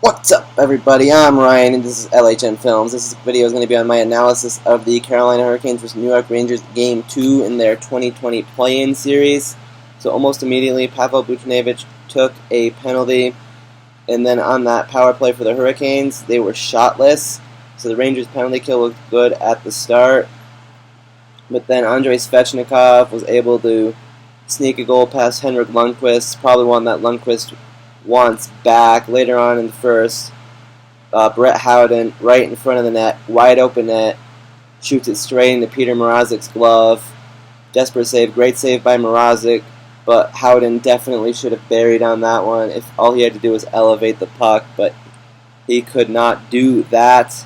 What's up, everybody? I'm Ryan, and this is LHN Films. This video is going to be on my analysis of the Carolina Hurricanes vs. New York Rangers Game 2 in their 2020 play-in series. So almost immediately, Pavel Buchnevich took a penalty, and then on that power play for the Hurricanes, they were shotless. So the Rangers' penalty kill looked good at the start, but then Andrei Svechnikov was able to sneak a goal past Henrik Lundqvist, probably one that Lundqvist wants back. Later on in the first, Brett Howden, right in front of the net, wide open net, shoots it straight into Peter Mrazek's glove. Desperate save, great save by Mrazek, but Howden definitely should have buried on that one if all he had to do was elevate the puck, but he could not do that.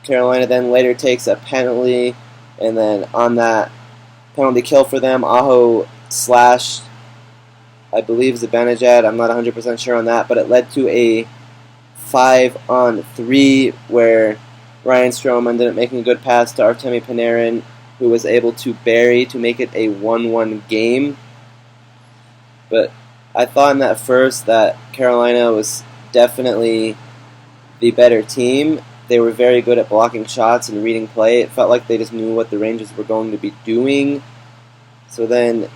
Carolina then later takes a penalty, and then on that penalty kill for them, Aho slashed, I believe, Zibanejad. I'm not 100% sure on that, but it led to a 5-on-3 where Ryan Strome ended up making a good pass to Artemi Panarin, who was able to bury to make it a 1-1 game. But I thought in that first that Carolina was definitely the better team. They were very good at blocking shots and reading play. It felt like they just knew what the Rangers were going to be doing. So then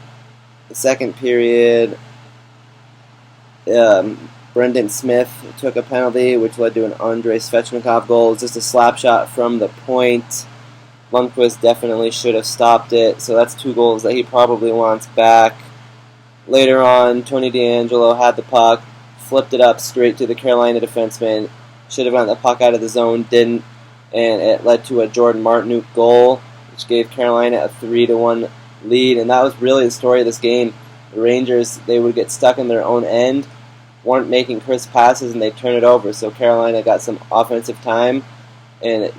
the second period, Brendan Smith took a penalty, which led to an Andrei Svechnikov goal. It was just a slap shot from the point. Lundqvist definitely should have stopped it, so that's 2 goals that he probably wants back. Later on, Tony DeAngelo had the puck, flipped it up straight to the Carolina defenseman. Should have gotten the puck out of the zone, didn't, and it led to a Jordan Martinook goal, which gave Carolina a 3-1 lead, and that was really the story of this game. The Rangers, they would get stuck in their own end, weren't making crisp passes, and they turn it over. So Carolina got some offensive time, and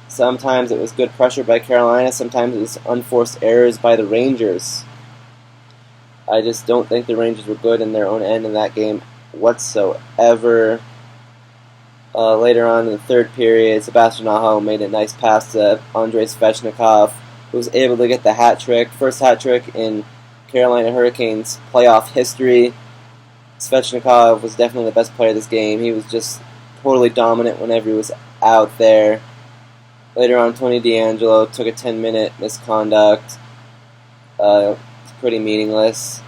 sometimes it was good pressure by Carolina, sometimes it was unforced errors by the Rangers. I just don't think the Rangers were good in their own end in that game whatsoever. Later on in the third period, Sebastian Aho made a nice pass to Andrei Svechnikov, who was able to get the hat trick, first hat trick in Carolina Hurricanes playoff history. Svechnikov was definitely the best player of this game. He was just totally dominant whenever he was out there. Later on, Tony DeAngelo took a 10-minute misconduct. It's pretty meaningless.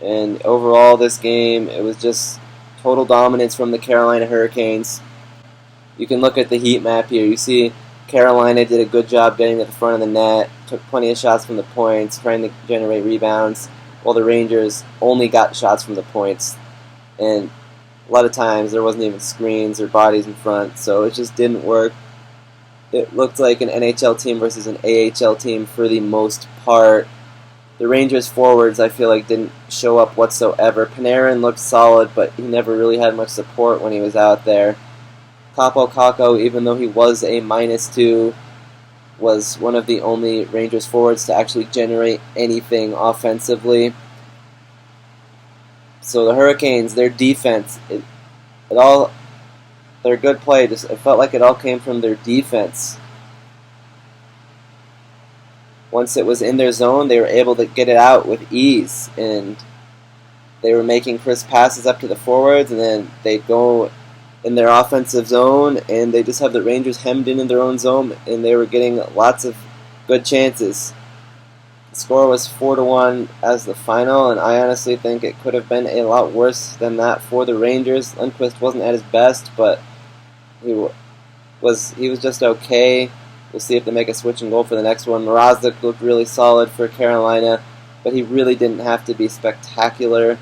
And overall, this game, it was just total dominance from the Carolina Hurricanes. You can look at the heat map here. You see Carolina did a good job getting to the front of the net, took plenty of shots from the points, trying to generate rebounds, while the Rangers only got shots from the points. And a lot of times there wasn't even screens or bodies in front, so it just didn't work. It looked like an NHL team versus an AHL team for the most part. The Rangers forwards, I feel like, didn't show up whatsoever. Panarin looked solid, but he never really had much support when he was out there. Kaapo Kakko, even though he was a -2, was one of the only Rangers forwards to actually generate anything offensively. So the Hurricanes, their defense, their good play, it felt like it all came from their defense. Once it was in their zone, they were able to get it out with ease, and they were making crisp passes up to the forwards, and then they'd go in their offensive zone, and they just have the Rangers hemmed in their own zone, and they were getting lots of good chances. The score was 4-1 as the final, and I honestly think it could have been a lot worse than that for the Rangers. Lundqvist wasn't at his best, but he was just okay. We'll see if they make a switch and goal for the next one. Mrazek looked really solid for Carolina, but he really didn't have to be spectacular.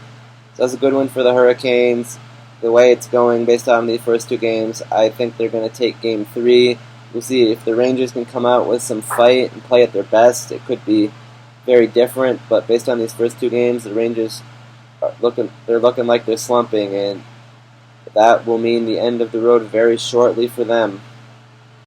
So that's a good win for the Hurricanes. The way it's going, based on the first 2 games, I think they're going to take Game 3. We'll see if the Rangers can come out with some fight and play at their best. It could be very different, but based on these first 2 games, the Rangers they're looking like they're slumping, and that will mean the end of the road very shortly for them.